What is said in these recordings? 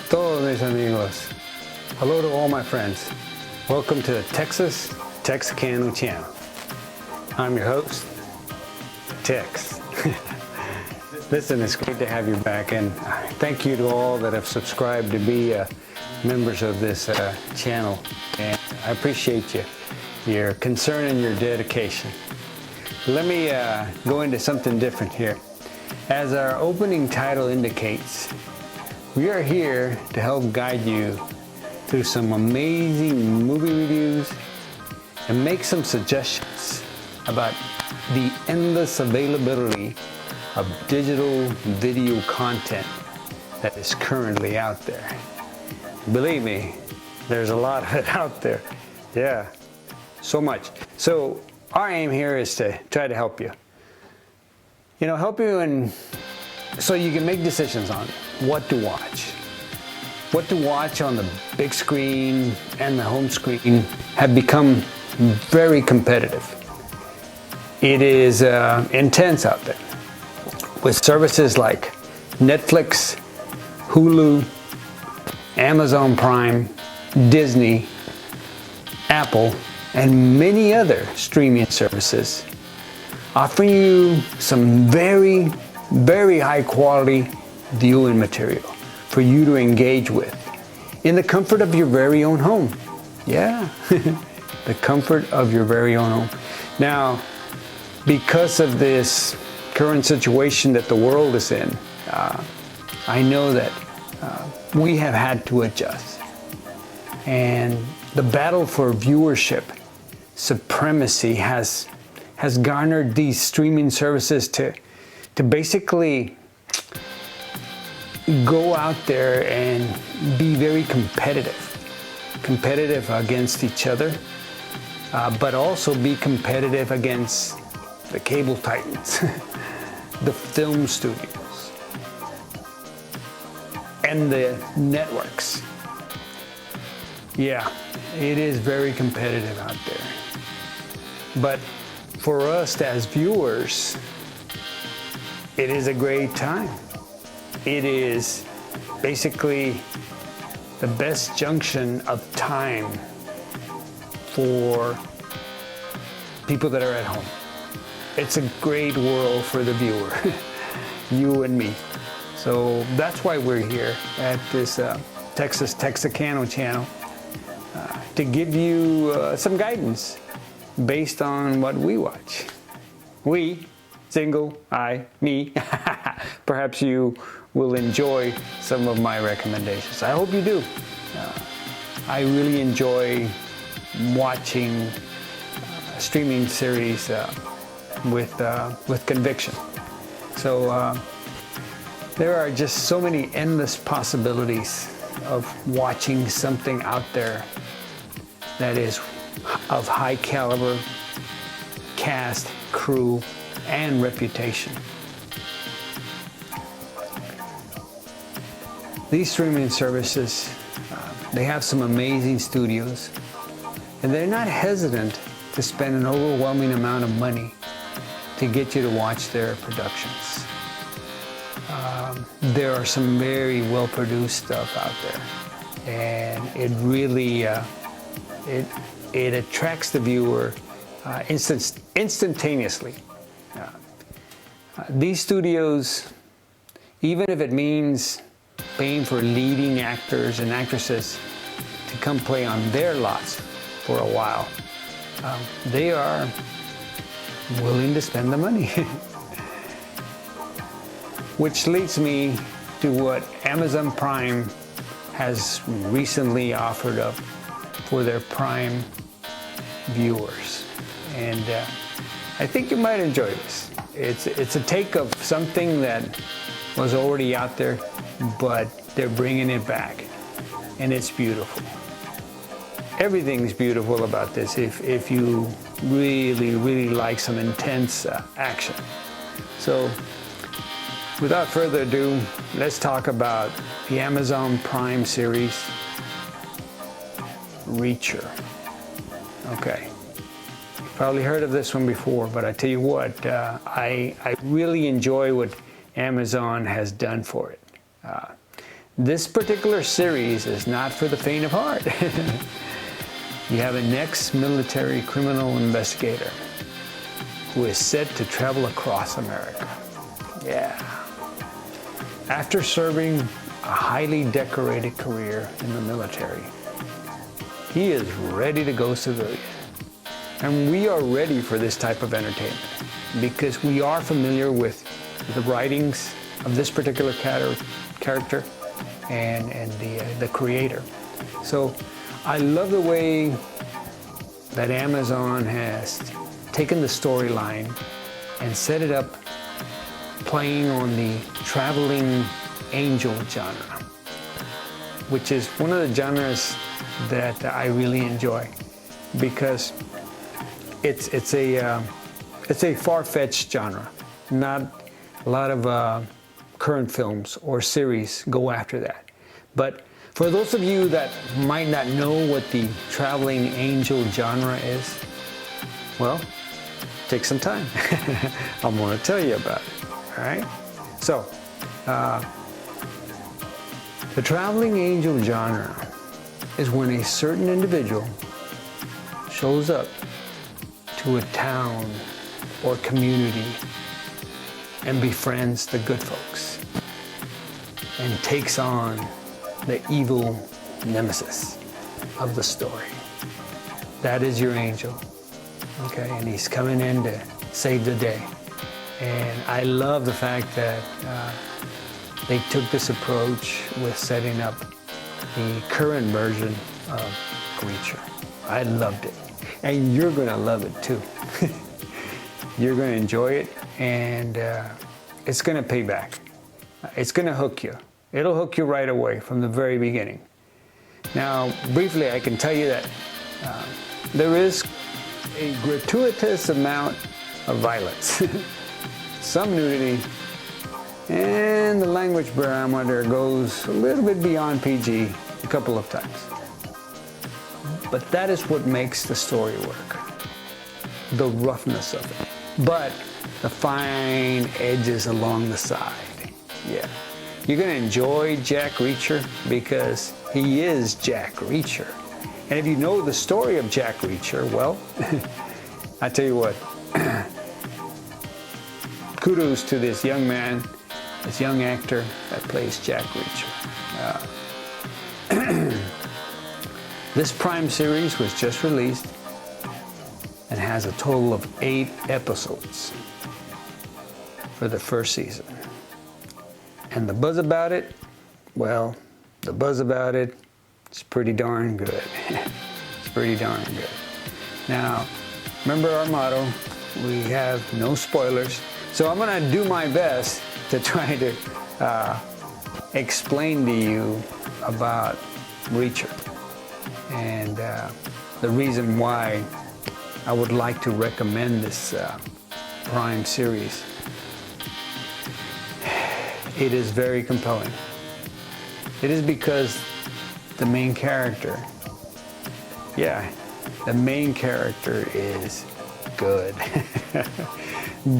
todos mis amigos. Hello to all my friends. Welcome to the Texicano channel. I'm your host, Tex. Listen, it's great to have you back, and thank you to all that have subscribed to be members of this channel. And I appreciate your concern and your dedication. Let me go into something different here. As our opening title indicates, we are here to help guide you through some amazing movie reviews and make some suggestions about the endless availability of digital video content that is currently out there. Believe me, there's a lot of it out there. Yeah, so much. So our aim here is to try to help you. Help you so you can make decisions on what to watch. What to watch on the big screen and the home screen have become very competitive. It is intense out there with services like Netflix, Hulu, Amazon Prime, Disney, Apple, and many other streaming services offering you some very, very high quality viewing material for you to engage with in the comfort of your very own home. Yeah, the comfort of your very own home. Now, because of this current situation that the world is in, I know that we have had to adjust. And the battle for viewership supremacy has garnered these streaming services to basically go out there and be very competitive against each other, but also be competitive against the cable titans, the film studios, and the networks. Yeah, it is very competitive out there. But for us as viewers, it is a great time. It is basically the best junction of time for people that are at home. It's a great world for the viewer, you and me. So that's why we're here at this Texicano channel, to give you some guidance based on what we watch. We, single, I, me. Perhaps you will enjoy some of my recommendations. I hope you do. I really enjoy watching streaming series with conviction. So there are just so many endless possibilities of watching something out there that is of high caliber cast, crew, and reputation. These streaming services, they have some amazing studios, and they're not hesitant to spend an overwhelming amount of money to get you to watch their productions. There are some very well-produced stuff out there, and it really it attracts the viewer instantaneously. These studios, even if it means paying for leading actors and actresses to come play on their lots for a while, they are willing to spend the money. Which leads me to what Amazon Prime has recently offered up for their Prime viewers. And I think you might enjoy this. It's a take of something that was already out there, but they're bringing it back, and it's beautiful. Everything's beautiful about this if you really, really like some intense action. So without further ado, let's talk about the Amazon Prime series, Reacher. Okay. Probably heard of this one before, but I tell you what, I really enjoy what Amazon has done for it. this particular series is not for the faint of heart. You have an ex-military criminal investigator who is set to travel across America. Yeah. After serving a highly decorated career in the military, he is ready to go civilian. And we are ready for this type of entertainment because we are familiar with the writings of this particular character and the creator. So I love the way that Amazon has taken the storyline and set it up playing on the traveling angel genre, which is one of the genres that I really enjoy because it's a far-fetched genre. Not a lot of current films or series go after that. But for those of you that might not know what the traveling angel genre is, well, take some time. I'm going to tell you about it. All right? So, the traveling angel genre is when a certain individual shows up to a town or community and befriends the good folks and takes on the evil nemesis of the story. That is your angel, okay? And he's coming in to save the day. And I love the fact that they took this approach with setting up the current version of Reacher. I loved it. And you're gonna love it too. You're gonna enjoy it, and it's gonna pay back. It's gonna hook you. It'll hook you right away from the very beginning. Now, briefly, I can tell you that there is a gratuitous amount of violence, some nudity, and the language barometer goes a little bit beyond PG a couple of times. But that is what makes the story work, the roughness of it, but the fine edges along the side. Yeah. You're going to enjoy Jack Reacher because he is Jack Reacher. And if you know the story of Jack Reacher, well, I tell you what, kudos to this young man, this young actor that plays Jack Reacher. This Prime series was just released and has a total of 8 episodes for the first season. And the buzz about it, well, the buzz about it is pretty darn good. It's pretty darn good. Now, remember our motto, we have no spoilers. So I'm gonna do my best to try to explain to you about Reacher and the reason why I would like to recommend this Prime series. It is very compelling. It is because the main character, the main character is good.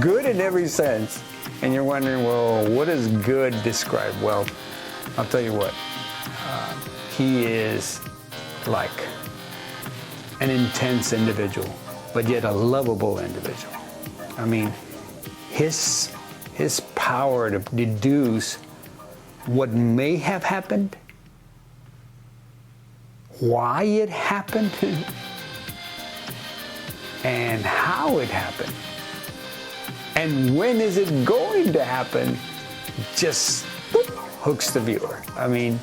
Good in every sense. And you're wondering, well, what does good describe? Well, I'll tell you what. He is like an intense individual, but yet a lovable individual. I mean, his power to deduce what may have happened, why it happened, and how it happened, and when is it going to happen, just boop, hooks the viewer. I mean,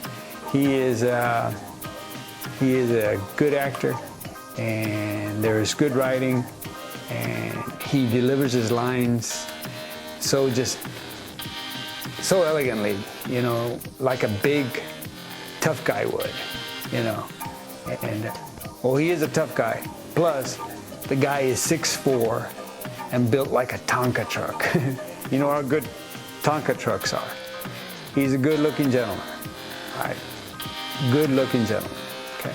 he is a good actor, and there is good writing, and he delivers his lines so elegantly, you know, like a big tough guy would, you know. And well, he is a tough guy. Plus, the guy is 6'4" and built like a Tonka truck. You know how good Tonka trucks are. He's a good-looking gentleman. All right, good-looking gentleman. Okay,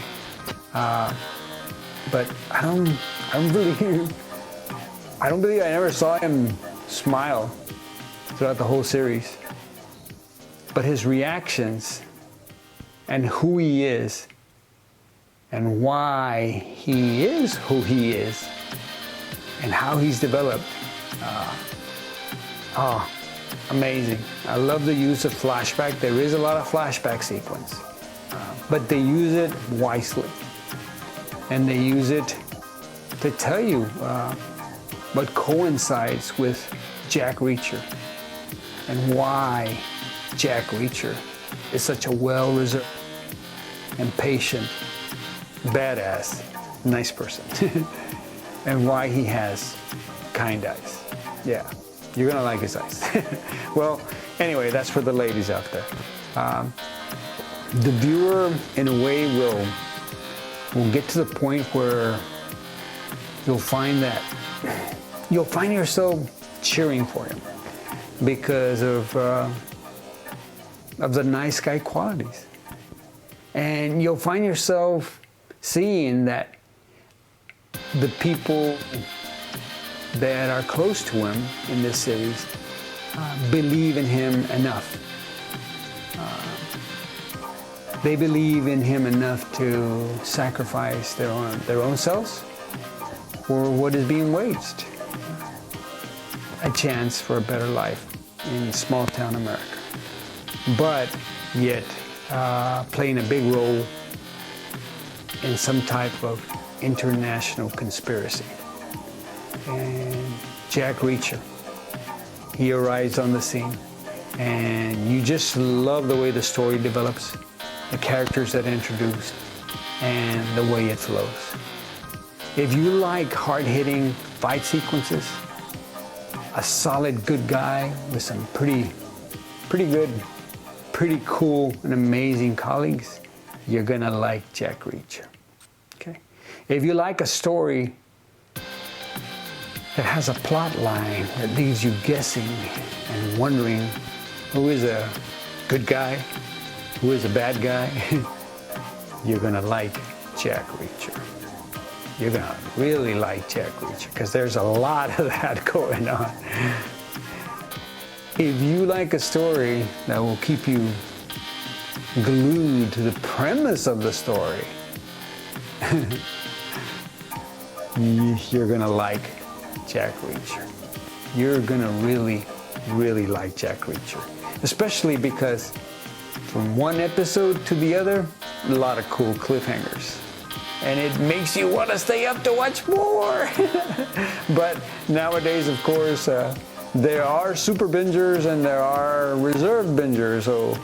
but I don't believe I never saw him smile throughout the whole series. But his reactions and who he is and why he is who he is and how he's developed. Amazing. I love the use of flashback. There is a lot of flashback sequence, but they use it wisely. And they use it to tell you what coincides with Jack Reacher and why Jack Reacher is such a well-reserved and patient, badass, nice person. And why he has kind eyes. Yeah, you're gonna like his eyes. Well, anyway, that's for the ladies out there. The viewer, in a way, will get to the point where you'll find yourself cheering for him because of the nice guy qualities. And you'll find yourself seeing that the people that are close to him in this series believe in him enough. They believe in him enough to sacrifice their own selves for what is being waged. A chance for a better life in small town America. But yet playing a big role in some type of international conspiracy. And Jack Reacher, he arrives on the scene, and you just love the way the story develops, the characters that are introduced, and the way it flows. If you like hard-hitting fight sequences, a solid good guy with some pretty good, pretty cool and amazing colleagues, you're gonna like Jack Reacher. Okay? If you like a story that has a plot line that leaves you guessing and wondering who is a good guy, who is a bad guy, you're gonna like Jack Reacher. You're gonna really like Jack Reacher because there's a lot of that going on. If you like a story that will keep you glued to the premise of the story, you're gonna like Jack Reacher. You're gonna really, really like Jack Reacher. Especially because from one episode to the other, a lot of cool cliffhangers. And it makes you want to stay up to watch more. But nowadays, of course, there are super bingers and there are reserved bingers. So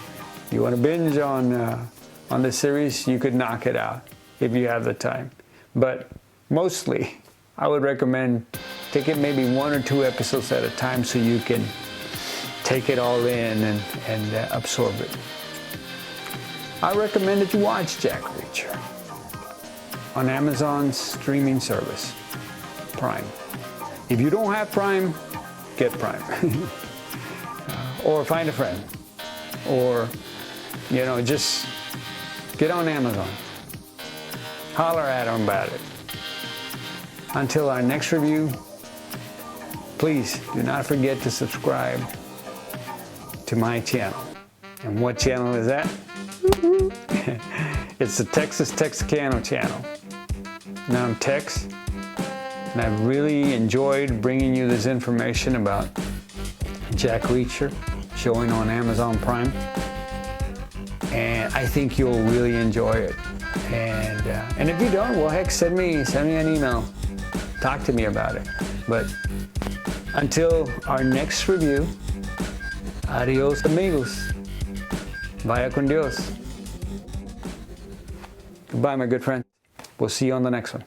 you want to binge on the series, you could knock it out if you have the time. But mostly, I would recommend taking maybe 1 or 2 episodes at a time so you can take it all in and absorb it. I recommend that you watch Jack Reacher on Amazon's streaming service, Prime. If you don't have Prime, get Prime. Or find a friend. Or, just get on Amazon. Holler at them about it. Until our next review, please do not forget to subscribe to my channel. And what channel is that? It's the Texas Texicano channel. Now I'm Tex, and I've really enjoyed bringing you this information about Jack Reacher, showing on Amazon Prime. And I think you'll really enjoy it. And if you don't, well, heck, send me an email. Talk to me about it. But until our next review, adios amigos. Vaya con Dios. Goodbye, my good friend. We'll see you on the next one.